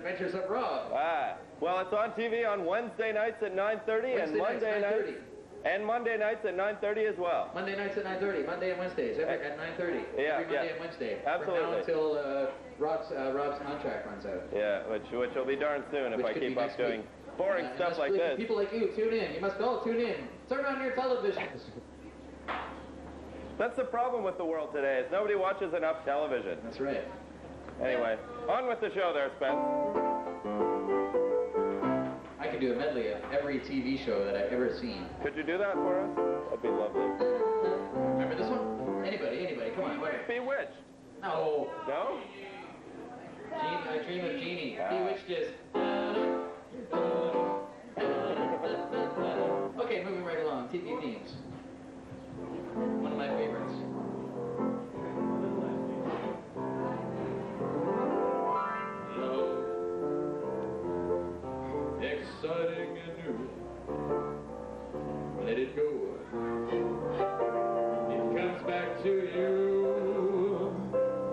Adventures of Rob. Well, it's on TV on Wednesday nights at 9:30 and Monday nights. And Monday nights at 9:30 as well. Monday nights at 9:30. Monday and Wednesdays at 9:30. Yeah, every Monday and Wednesday. Absolutely. From now until Rob's contract runs out. Yeah, which will be darn soon if I keep up doing boring stuff like this. People like you tune in. You must all tune in. Turn on your televisions. That's the problem with the world today, is nobody watches enough television. That's right. Anyway, on with the show there, Spence. I could do a medley of every TV show that I've ever seen. Could you do that for us? That'd be lovely. Remember this one? Anybody, come on. Bewitched. No. No? I Dream of Jeannie. Bewitched is... Okay, moving right along. TV themes. One of my favorites. Exciting and new. Let it go. It comes back to you.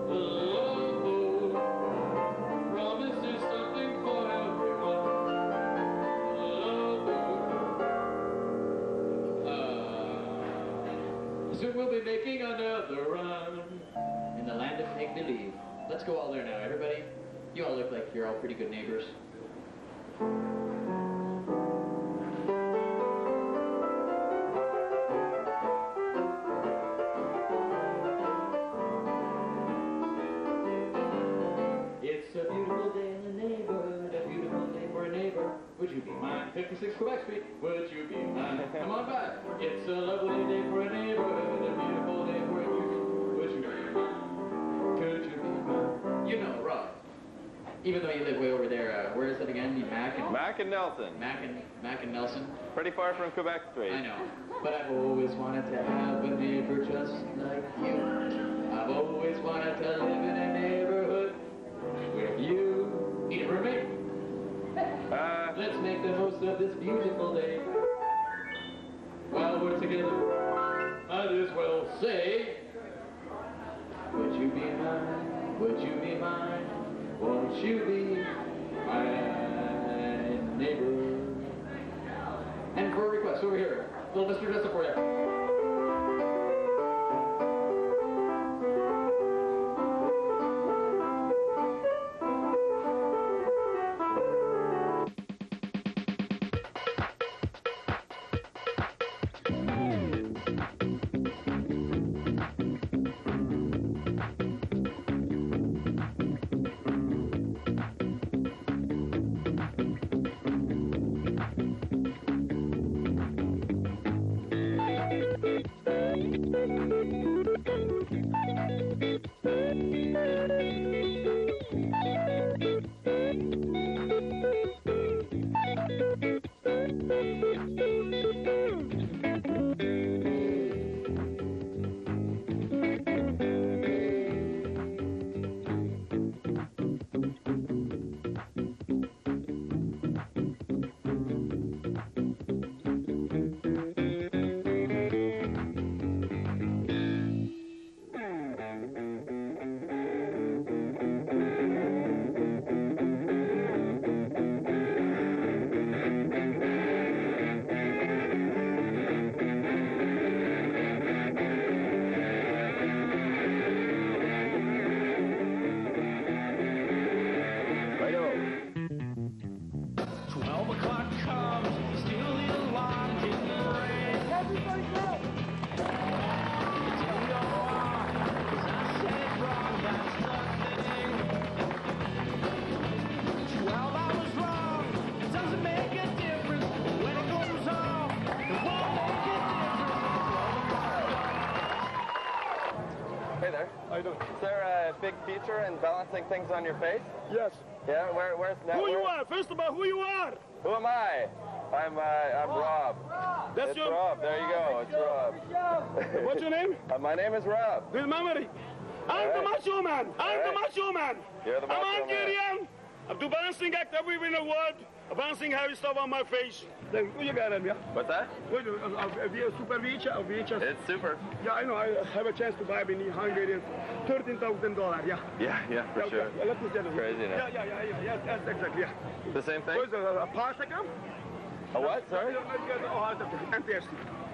Love promises something for everyone. Love. Soon we'll be making another run in the land of make-believe. Let's go all there now, everybody. You all look like you're all pretty good neighbors. It's a beautiful day in the neighborhood, a beautiful day for a neighbor. Would you be mine? 56 Quebec Street, would you be mine? Come on by. It's a lovely day for a neighborhood, a beautiful day for a neighbor. Would you be mine? Could you be mine? You know, Rob. Even though you live way over there, where is it again? Mac and Nelson. Mac and Nelson. Pretty far from Quebec Street. I know. But I've always wanted to have a neighbor just like you. I've always wanted to live in a neighborhood with you. Need a roommate? Let's make the most of this beautiful day. While we're together, might as well say, would you be mine? Would you be mine? Won't you be my neighbor? And for a request, over here, little Mr. Jessup for you. Big feature in balancing things on your face? Yes. Yeah, where's that? Who you are? First of all, who you are? Who am I? I'm Rob. That's it's your... Rob. There you go. It's Rob. What's your name? My name is Rob. Good memory. I'm the macho man. I'm the macho man. You're the macho man. Come on, Gideon. I do balancing act everywhere in the world. Balancing heavy stuff on my face. Then what you got him, yeah? What's that? What, super VHS or VHS? It's super. Yeah, I know. I have a chance to buy it in Hungary. $13,000, yeah. Yeah, for sure. Yeah, let me tell you. Crazy, no? Yeah, that's exactly, yeah. The same thing? What is it, a particle? A what, sorry? Anti-ST.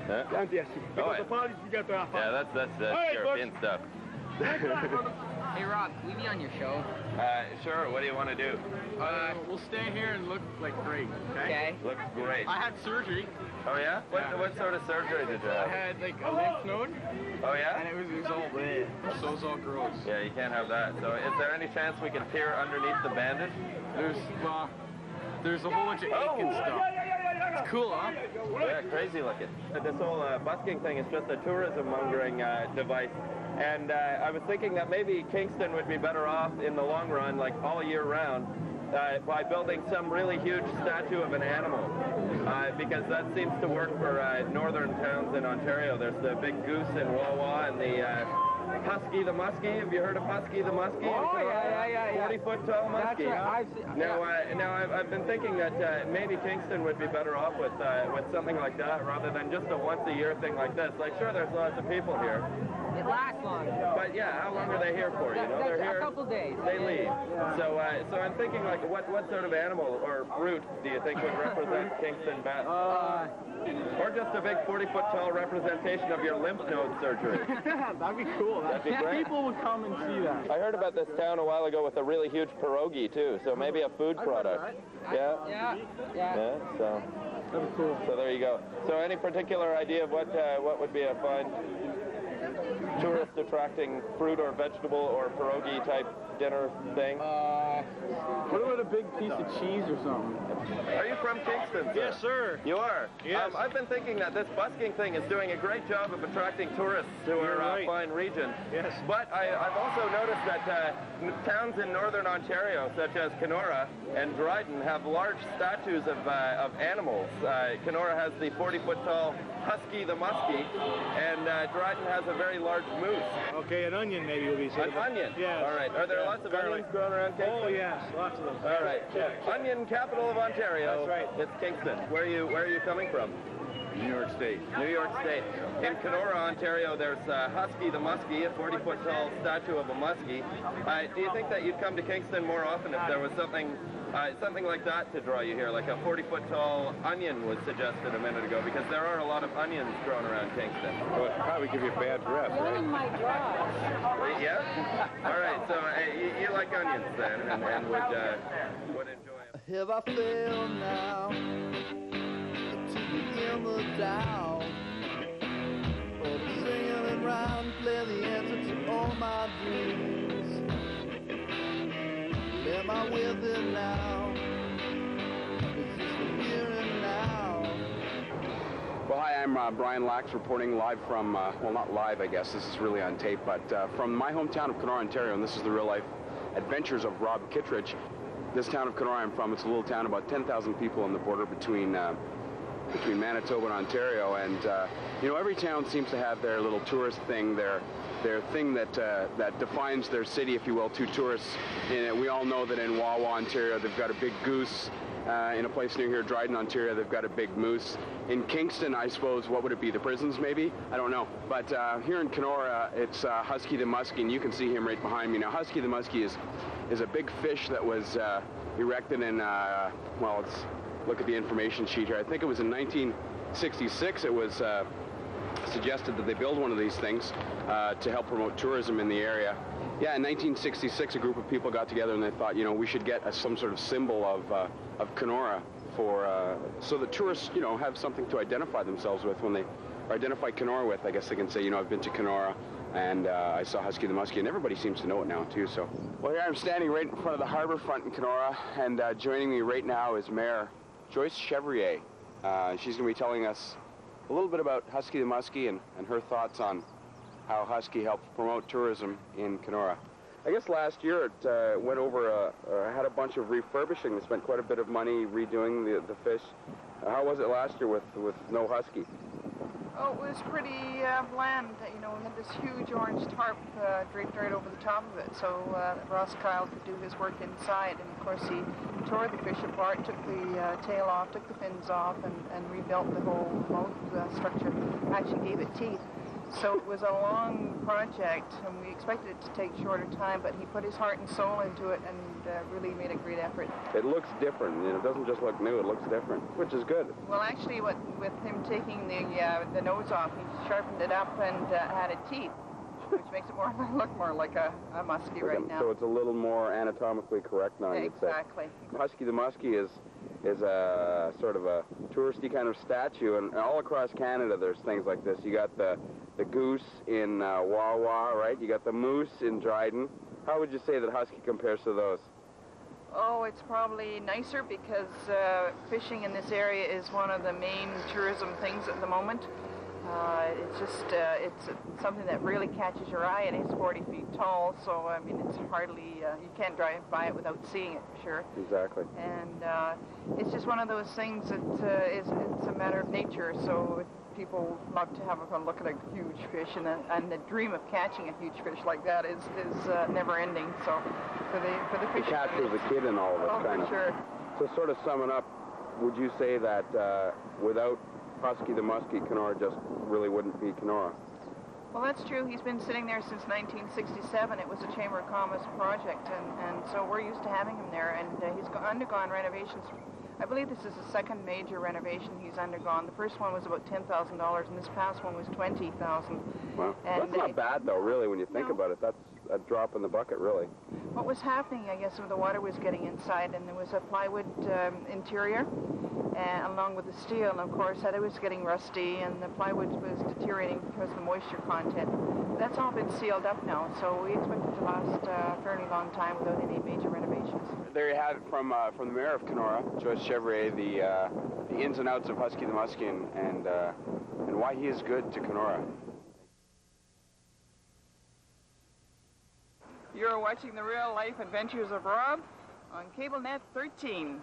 Yeah? Anti-ST. Because the parties you get the... Yeah, that's European stuff. Hey Rob, can we be on your show? Sure, what do you want to do? We'll stay here and look like great, okay? Looks great. I had surgery. Oh yeah? What sort of surgery did you I have? had like a lymph node, Oh yeah? and it was all bleh. So it was all gross. Yeah, you can't have that. So is there any chance we can peer underneath the bandage? There's a whole bunch of ache and stuff. It's cool, huh? Yeah, crazy looking. This whole busking thing is just a tourism mongering device. And I was thinking that maybe Kingston would be better off in the long run, like all year round, by building some really huge statue of an animal. Because that seems to work for northern towns in Ontario. There's the big goose in Wawa and the Husky the Musky. Have you heard of Husky the Musky? Oh, yeah. 40-foot tall musky. That's right. Now I've been thinking that maybe Kingston would be better off with something like that rather than just a once-a-year thing like this. Like, sure, there's lots of people here. It lasts long. But yeah, how long are they here for? You know, they're here a couple days. They leave. Yeah. So I'm thinking, like, what sort of animal or fruit do you think would represent Kingston best? Or just a big 40-foot tall representation of your lymph node surgery? That'd be cool. That'd be great. People would come and see that. I heard about this town a while ago with a really huge pierogi too. So maybe a food product. Yeah. So that'd be cool. So there you go. So any particular idea of what would be a fine tourist attracting fruit or vegetable or pierogi type dinner thing? What about a big piece of cheese or something? Are you from Kingston, sir? Yes, sir. You are? Yes. I've been thinking that this busking thing is doing a great job of attracting tourists to our fine region. Yes. But I've also noticed that towns in northern Ontario, such as Kenora and Dryden, have large statues of animals. Kenora has the 40-foot tall Husky the Musky, and Dryden has a very large moose. Okay, an onion maybe will be said. An onion? Yes. All right. Are there lots of onions growing around Kingston? Oh, yes, lots of them. All right. Onion capital of Ontario. That's right. It's Kingston. Where are you coming from? New York State. New York State. In Kenora, Ontario, there's Husky the Musky, a 40-foot tall statue of a muskie. Do you think that you'd come to Kingston more often if there was something like that to draw you here, like a 40-foot tall onion was suggested a minute ago, because there are a lot of onions grown around Kingston. Well, it'd probably give you a bad breath, Onion might dry. Yeah? All right, so you like onions then, and would enjoy them. Have I failed now to begin the down? Or to sing and rhyme, play the answer to all my dreams? Am I with it now? Is this the here and now? Well, hi, I'm Brian Lax, reporting live from, well, not live, I guess. This is really on tape, but from my hometown of Kenora, Ontario, and this is the real-life adventures of Rob Kittredge. This town of Kenora I'm from, it's a little town, about 10,000 people on the border between Manitoba and Ontario, and you know, every town seems to have their little tourist thing, their thing that defines their city, if you will, to tourists. And we all know that in Wawa, Ontario, they've got a big goose. In a place near here, Dryden, Ontario, they've got a big moose. In Kingston, I suppose, what would it be, the prisons maybe? I don't know. But here in Kenora, it's Husky the Musky, and you can see him right behind me. Now, Husky the Musky is a big fish that was erected in, well, look at the information sheet here. I think it was in 1966. It was suggested that they build one of these things to help promote tourism in the area. Yeah, in 1966, a group of people got together and they thought, you know, we should get some sort of symbol of Kenora so that tourists, you know, have something to identify themselves with when they identify Kenora with. I guess they can say, you know, I've been to Kenora and I saw Husky the Musky, and everybody seems to know it now too. So, well, here I'm standing right in front of the harbor front in Kenora, and joining me right now is Mayor Joyce Chevrier. She's going to be telling us a little bit about Husky the Musky and her thoughts on how Husky helps promote tourism in Kenora. I guess last year it went over, had a bunch of refurbishing. They spent quite a bit of money redoing the fish. How was it last year with no Husky? Oh, it was pretty bland. You know, we had this huge orange tarp draped right over the top of it, so Ross Kyle could do his work inside. And of course, he tore the fish apart, took the tail off, took the fins off, and rebuilt the whole mouth structure. Actually gave it teeth. So it was a long project, and we expected it to take shorter time, but he put his heart and soul into it and really made a great effort. It looks different. You know, it doesn't just look new, it looks different, which is good. Well, actually, with him taking the nose off, he sharpened it up and added teeth, which makes it look more like a muskie right now. So it's a little more anatomically correct now, you'd say. Exactly. Husky the Musky is a sort of a touristy kind of statue, and all across Canada there's things like this. You got the goose in Wawa, right? You got the moose in Dryden. How would you say that Husky compares to those? Oh, it's probably nicer because fishing in this area is one of the main tourism things at the moment. It's just, it's something that really catches your eye, and it's 40 feet tall, so, I mean, it's hardly, you can't drive by it without seeing it, for sure. Exactly. And it's just one of those things that it's a matter of nature, so people love to have a look at a huge fish, and the dream of catching a huge fish like that is never ending, so for the fish... It captures the kid in all of it, kind of. Sure. So sort of summing up, would you say that without Husky the Musky, Kenora just really wouldn't be Kenora? Well, that's true. He's been sitting there since 1967. It was a Chamber of Commerce project, and so we're used to having him there, and he's undergone renovations. I believe this is the second major renovation he's undergone. The first one was about $10,000, and this past one was $20,000. Wow. That's not bad, though, really, when you think about it. That's a drop in the bucket, really. What was happening, I guess, the water was getting inside, and there was a plywood interior, along with the steel, and of course that it was getting rusty, and the plywood was deteriorating because of the moisture content. That's all been sealed up now, so we expect it to last a fairly long time without any major renovations. There you have it from the mayor of Kenora, Joyce Chevrier, the ins and outs of Husky the Musky and why he is good to Kenora. You're watching the real-life adventures of Rob on Cablenet 13.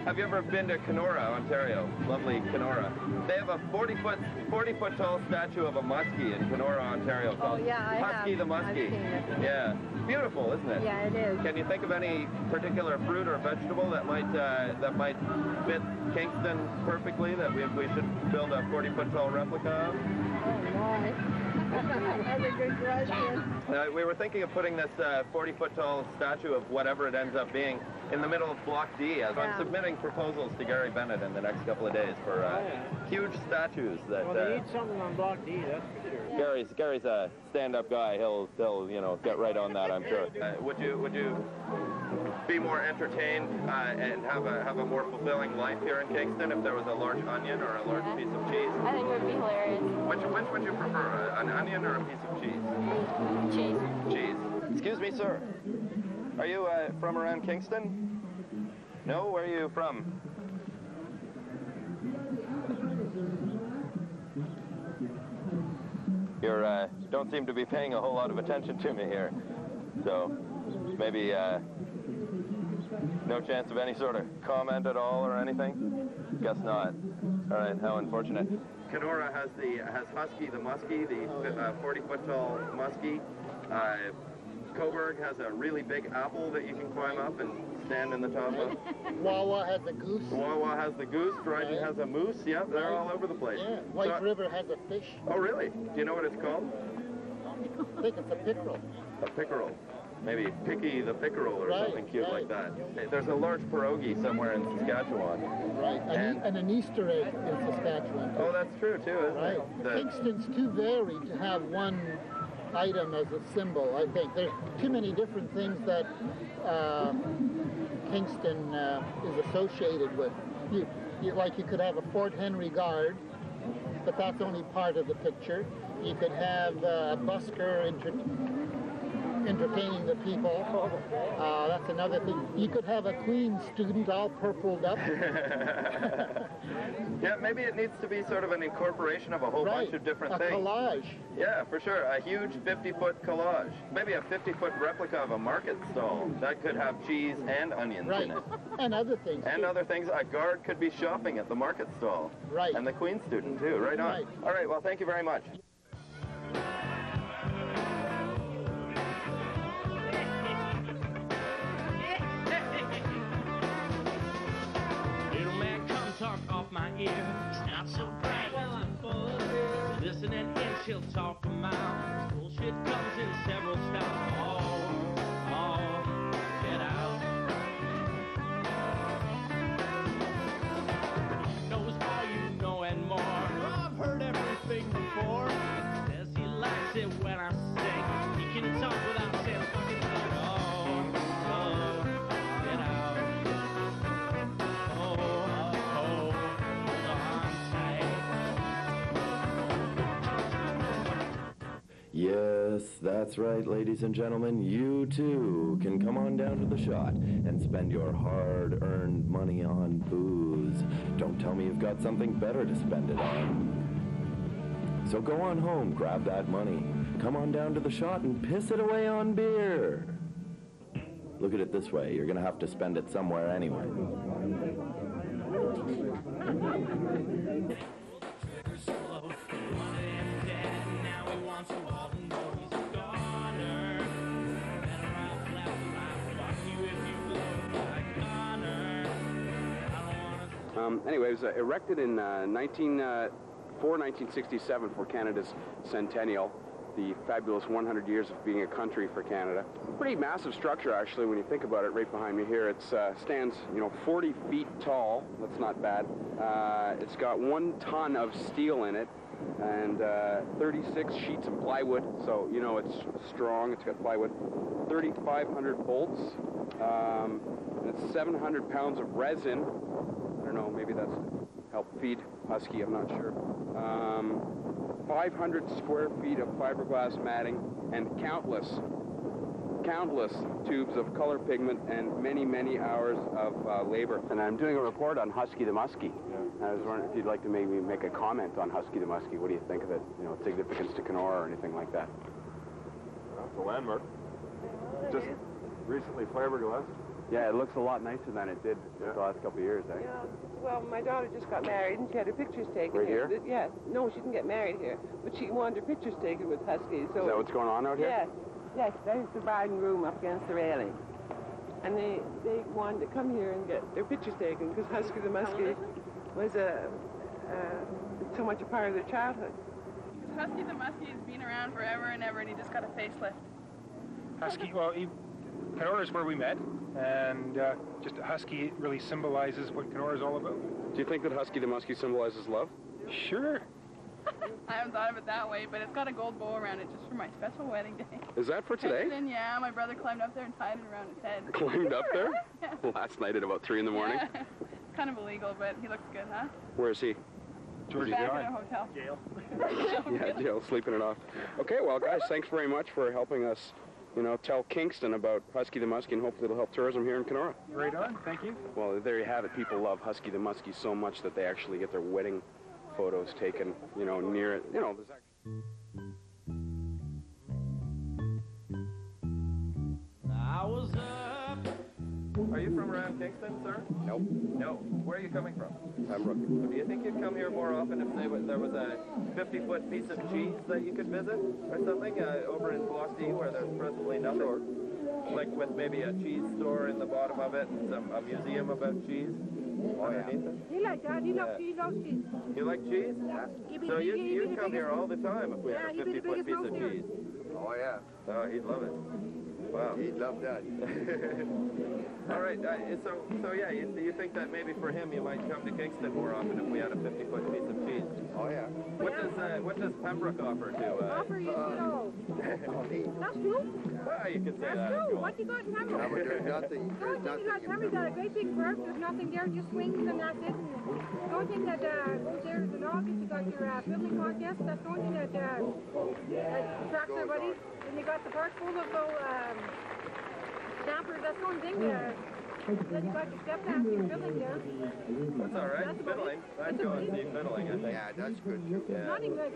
Have you ever been to Kenora, Ontario? Lovely Kenora. They have a 40-foot tall statue of a muskie in Kenora, Ontario called Husky the Musky. Yeah, beautiful, isn't it? Yeah, it is. Can you think of any particular fruit or vegetable that might fit Kingston perfectly that we should build a 40-foot tall replica of? Oh, my. That's a good question. We were thinking of putting this 40-foot tall statue of whatever it ends up being in the middle of Block D, as I'm submitting proposals to Gary Bennett in the next couple of days for huge statues. That well, they need something on Block D, that's for sure. Gary's a stand-up guy. He'll get right on that, I'm sure. Would you be more entertained and have a more fulfilling life here in Kingston if there was a large onion or a large piece of cheese? I think it would be hilarious. Which would you prefer, an onion or a piece of cheese? Cheese. Cheese. Excuse me, sir. Are you from around Kingston? No? Where are you from? You don't seem to be paying a whole lot of attention to me here. So, maybe no chance of any sort of comment at all or anything? Guess not. All right, how unfortunate. Kenora has Husky the Musky, the 40-foot tall muskie. Coburg has a really big apple that you can climb up and stand in the top of. Wawa has the goose. Wawa has the goose. Dryden has a moose. Yeah, they're all over the place. Yeah, White River has a fish. Oh, really? Do you know what it's called? I think it's a pickerel. A pickerel. maybe Picky the Pickerel or something cute like that. There's a large pierogi somewhere in Saskatchewan. Right, and an Easter egg in Saskatchewan. Oh, that's true too, isn't it? Kingston's too varied to have one item as a symbol, I think. There's too many different things that Kingston is associated with. Like you could have a Fort Henry Guard, but that's only part of the picture. You could have a busker entertaining the people. That's another thing. You could have a Queen student all purpled up. Yeah, maybe it needs to be sort of an incorporation of a whole bunch of different things. A collage. Yeah, for sure. A huge 50-foot collage. Maybe a 50-foot replica of a market stall. That could have cheese and onions in it. And other things. And other things. A guard could be shopping at the market stall. Right. And the Queen student, too. Right on. Right. All right, well, thank you very much. Talk off my ear, not so bright. Well, I'm full of it. Listen and she'll talk a mile. Bullshit comes in several styles. Get out. Knows all you know and more. I've heard everything before. Says he likes it when I sing. He can talk without saying fucking thing. Get out. Yes, that's right, ladies and gentlemen. You, too, can come on down to the shot and spend your hard-earned money on booze. Don't tell me you've got something better to spend it on. So go on home, grab that money, come on down to the shot and piss it away on beer. Look at it this way. You're going to have to spend it somewhere anyway. Anyway, it was erected in 1967 for Canada's centennial, the fabulous 100 years of being a country for Canada. Pretty massive structure, actually, when you think about it. Right behind me here, it stands, 40 feet tall. That's not bad. It's got 1 ton of steel in it and 36 sheets of plywood, so it's strong. It's got plywood. 3,500 bolts. And it's 700 pounds of resin. I don't know, maybe that's help feed Husky, I'm not sure. 500 square feet of fiberglass matting and countless tubes of color pigment and many, many hours of labor. And I'm doing a report on Husky the Musky. Yeah. I was wondering if you'd like to maybe make a comment on Husky the Musky. What do you think of it? Significance to Kenora or anything like that? It's a landmark. Just recently fiberglass. Yeah, it looks a lot nicer than it did the last couple of years, eh? Yeah. Well, my daughter just got married and she had her pictures taken right here. Yes. No, she didn't get married here, but she wanted her pictures taken with Husky. So is that what's going on out here? Yes. Yes, that is the bride and groom up against the railing. And they wanted to come here and get their pictures taken because Husky the Musky was so much a part of their childhood. Husky the Musky has been around forever and ever, and he just got a facelift. Husky, well, Kenora is where we met, and just Husky really symbolizes what Kenora is all about. Do you think that Husky the Musky symbolizes love? Sure. I haven't thought of it that way, but it's got a gold bow around it just for my special wedding day. Is that for today? Yeah, my brother climbed up there and tied it around his head. Climbed up there? Yeah. Last night at about 3 in the morning? Yeah. Kind of illegal, but he looks good, huh? Where is he? George back in a hotel. Jail. Yeah, jail, sleeping it off. Okay, well, guys, thanks very much for helping us, tell Kingston about Husky the Musky, and hopefully it'll help tourism here in Kenora. Right on, thank you. Well, there you have it. People love Husky the Musky so much that they actually get their wedding photos taken, near it. There's actually... I was up. Are you from around Kingston, sir? Nope. No. Where are you coming from? Pembroke. Do you think you'd come here more often if there was a 50-foot piece of cheese that you could visit or something over in Block D where there's presently nothing? Sure. Like with maybe a cheese store in the bottom of it and a museum about cheese underneath it? He like that. He loves cheese. You like cheese? Yeah. So you'd come here all the time if we had a 50-foot piece of cheese. Oh, yeah. Oh, he'd love it. Wow. He'd love that. All right, so yeah, do you think that maybe for him you might come to Kingston more often if we had a 50-foot piece of cheese? Oh, yeah. What does Pembroke offer to? Offer you know. That's true. You could say That's that. true. What you got in Pembroke? No, but there's nothing. The only thing you got in Pembroke, you got a great big park. There's nothing there, just swings and that's it. The only thing that goes there is an August. You got your building contest. That's the only thing that attracts everybody. And you got the park full of campers. That's the only thing. Then you got your step dance, your fiddling there. That's all right. Fiddling. I'd go and see fiddling, I think. Yeah, that's good too. Yeah. Nothing good.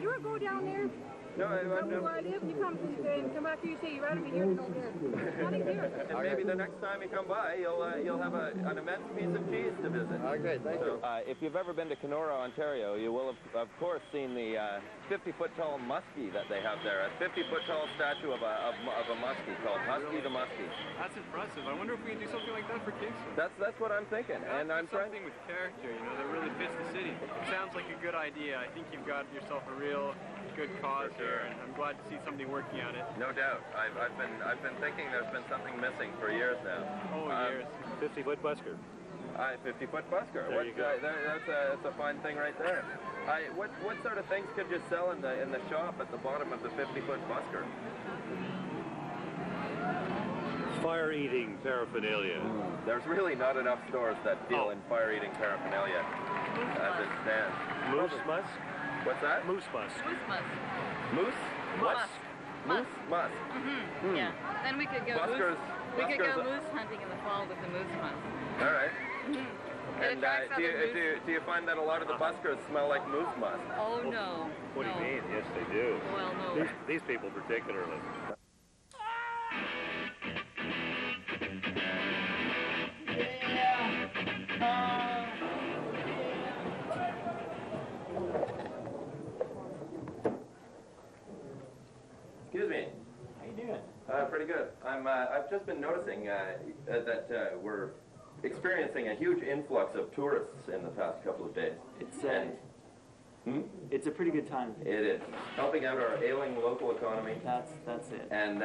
You ever go down there? No, I've never. Where I live, you come back here, you say you're out of here, go there. Nothing there. And maybe the next time you come by, you'll have an immense piece of cheese to visit. Okay, thank you. If you've ever been to Kenora, Ontario, you will have, of course, seen the 50-foot-tall muskie that they have there. A 50-foot-tall statue of a muskie called Husky the Musky. That's impressive. I wonder if we can do something like that for Kingston. That's what I'm thinking, and I'm trying. Something with character, you know, that really fits the city. It sounds like a good idea. I think you've got yourself a real good cause here, and I'm glad to see somebody working on it. No doubt. I've been thinking there's been something missing for years now. Oh, years. 50-foot busker. 50-foot busker. There you go. That's a fine thing right there. What sort of things could you sell in the shop at the bottom of the 50-foot busker? Fire-eating paraphernalia. There's really not enough stores that deal in fire-eating paraphernalia as it stands. Moose musk? What's that? Moose musk. Moose musk. Moose? Musk. Moose? Musk. Mm-hmm. Yeah. Then we could go moose hunting in the fall with the moose musk. All right. Mm-hmm. And do you find that a lot of the buskers smell like moose musk? Oh, no. What do you mean? Yes, they do. Well, no. These people particularly. Excuse me. How you doing? Pretty good. I've just been noticing that we're experiencing a huge influx of tourists in the past couple of days. It's a pretty good time. It is helping out our ailing local economy. That's it. And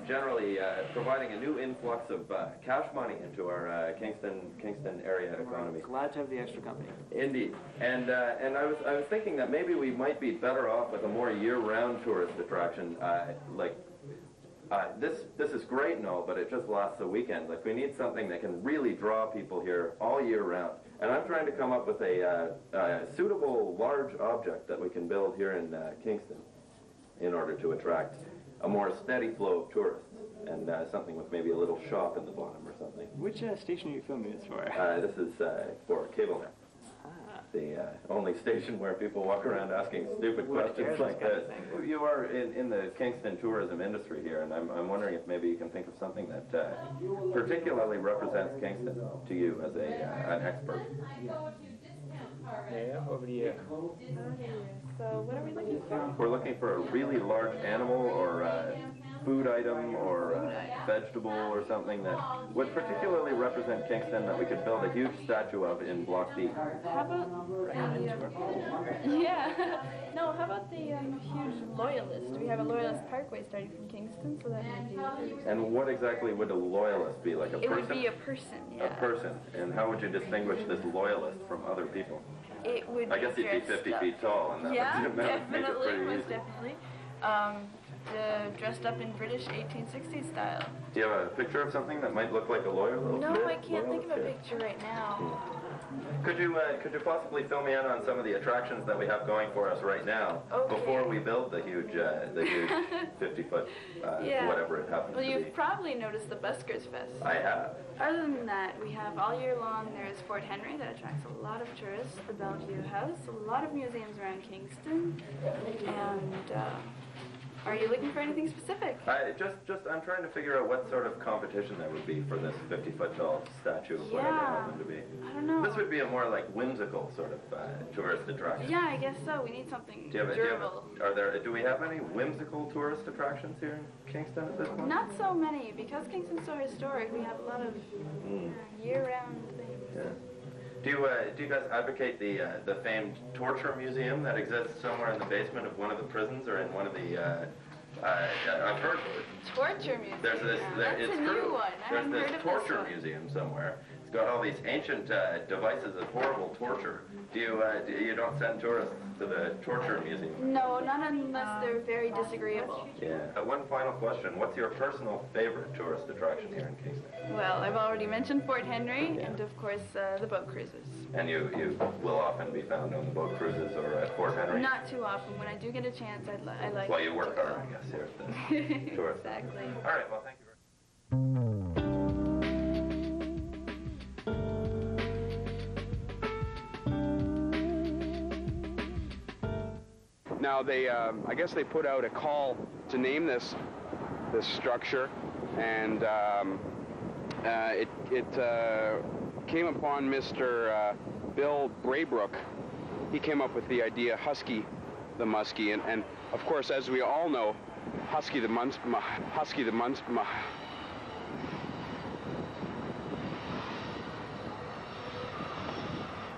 generally providing a new influx of cash money into our Kingston area economy. Glad to have the extra company. Indeed. And I was thinking that maybe we might be better off with a more year-round tourist attraction. This is great and all, but it just lasts a weekend. Like, we need something that can really draw people here all year round. And I'm trying to come up with a suitable large object that we can build here in Kingston in order to attract a more steady flow of tourists, and something with maybe a little shop in the bottom or something. Which station are you filming this for? This is for Cablenet. The only station where people walk around asking stupid questions like this. You are in the Kingston tourism industry here, and I'm wondering if maybe you can think of something that particularly represents Kingston to you as an expert. Yeah, over to you. So what are we looking for? We're looking for a really large animal or food item or vegetable or something that would particularly represent Kingston that we could build a huge statue of in Block D. How about how about the huge loyalist? We have a loyalist parkway starting from Kingston, so that would be... And what exactly would a loyalist be? Like a person? It would be a person, yeah. A person. And how would you distinguish this loyalist from other people? It would I guess he'd be 50 feet tall, and that would make it pretty most easy. definitely. Dressed up in British 1860s style. Do you have a picture of something that might look like a loyalist? No, I can't think of a picture right now. Could you possibly fill me in on some of the attractions that we have going for us right now before we build the huge 50-foot whatever it happens to be? Well, you've probably noticed the Buskers Fest. I have. Other than that, we have all year long, there's Fort Henry that attracts a lot of tourists, the Bellevue House, a lot of museums around Kingston, and are you looking for anything specific? I'm trying to figure out what sort of competition there would be for this 50-foot tall statue of whatever it happened to be. I don't know. This would be a more like whimsical sort of tourist attraction. Yeah, I guess so. We need something durable. Do we have any whimsical tourist attractions here in Kingston at this point? Not so many. Because Kingston's so historic, we have a lot of year-round things. Yeah. Do you guys advocate the famed torture museum that exists somewhere in the basement of one of the prisons or in one of the I've heard Torture museum. there's this. That's It's a new true. one. I There's haven't this heard of torture this one. museum somewhere. It's got all these ancient devices of horrible torture. Do you don't send tourists to the torture museum? No, not unless they're very disagreeable. Yeah. One final question. What's your personal favorite tourist attraction here in Kingston? Well, I've already mentioned Fort Henry, and of course the boat cruises. And you will often be found on the boat cruises or at Fort Henry? Not too often. When I do get a chance, I like. Well, you work hard, I guess, here at the tourist. Exactly. All right. Well, thank you very much. Now they, I guess they put out a call to name this structure, and it came upon Mr. Bill Braybrook. He came up with the idea Husky the Musky, and of course, as we all know, Husky the Musky.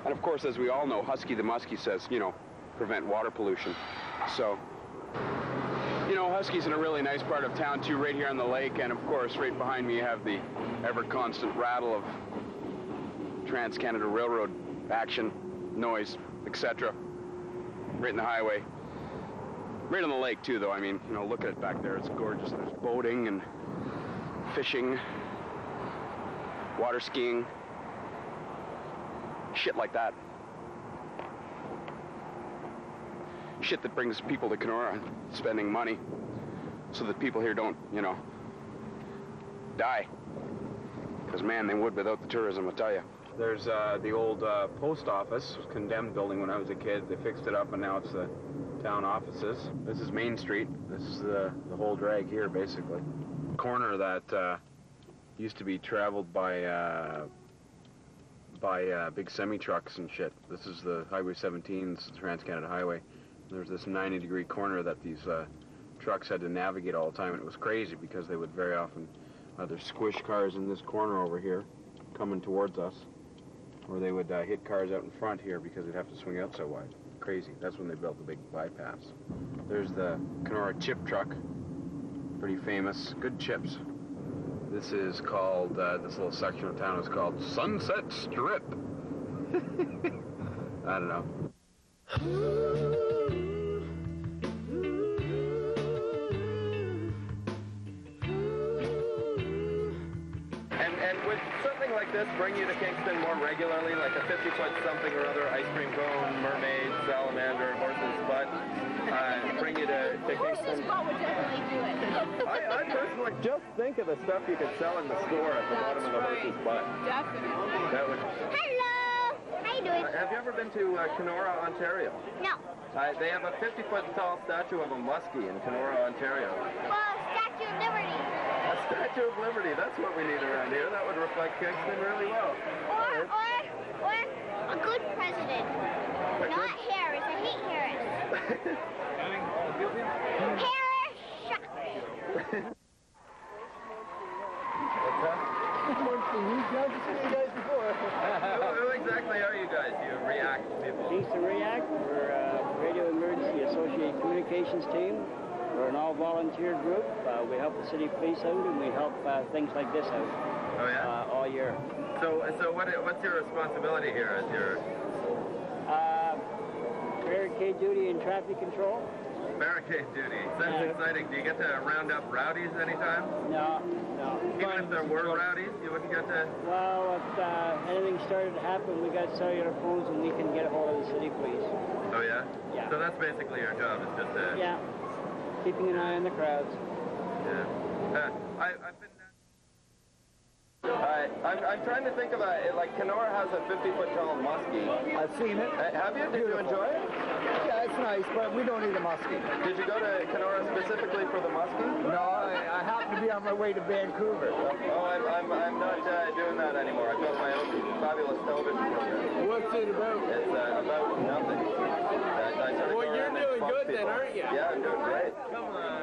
And of course, as we all know, Husky the Musky says, you know, prevent water pollution. So, you know, Husky's in a really nice part of town too, right here on the lake, and of course, right behind me you have the ever-constant rattle of Trans-Canada Railroad action, noise, etc. Right in the highway. Right on the lake too, though. I mean, you know, look at it back there. It's gorgeous. There's boating and fishing, water skiing, shit like that. Shit that brings people to Kenora, spending money so that people here don't, you know, die. Because, man, they would without the tourism, I tell you. There's the old post office, condemned building when I was a kid. They fixed it up, and now it's the town offices. This is Main Street. This is the whole drag here, basically. Corner that used to be traveled by big semi-trucks and shit. This is the Highway 17, this is the Trans-Canada Highway. There's this 90-degree corner that these trucks had to navigate all the time, and it was crazy because they would very often either squish cars in this corner over here, coming towards us, or they would hit cars out in front here because they'd have to swing out so wide. Crazy. That's when they built the big bypass. There's the Kenora chip truck, pretty famous. Good chips. This is called, this little section of town is called Sunset Strip. I don't know. And would something like this bring you to Kingston more regularly, like a 50-foot something or other, ice cream cone, mermaid, salamander, horse's butt, bring you to Kingston? Horse's butt would definitely do it. I personally just think of the stuff you could sell in the store at the bottom of the horse's butt. Definitely. That would. Hello! How you doing? Have you ever been to Kenora, Ontario? No. They have a 50-foot tall statue of a muskie in Kenora, Ontario. Well, Statue of Liberty. A Statue of Liberty, that's what we need around here. That would reflect Kingston really well. Or a good president. Not Harris. I hate Harris. Harris sucks. What's that? Who exactly are you guys? You React people? Kingston React. We're a Radio Emergency Associated Communications team. We're an all-volunteer group. We help the city police out, and we help things like this out. Oh yeah. All year. So what's your responsibility here as your? Barricade duty and traffic control. Barricade duty. Sounds exciting. Do you get to round up rowdies anytime? No. Even if there were rowdies, you wouldn't get to? Well, if anything started to happen, we got cellular phones and we can get a hold of the city police. Oh yeah? Yeah. So that's basically your job, is just to... Yeah. Keeping an eye on the crowds. Yeah. I've been... I'm trying to think of like Kenora has a 50-foot tall muskie. I've seen it. Have you? Did you enjoy it? Yeah, it's nice, but we don't need a muskie. Did you go to Kenora specifically for the muskie? No, I happen to be on my way to Vancouver. Oh, I'm not doing that anymore. I built my own fabulous television program. What's it about? It's about nothing. Well, you're doing good then, aren't you? Yeah, I'm doing great. Come on.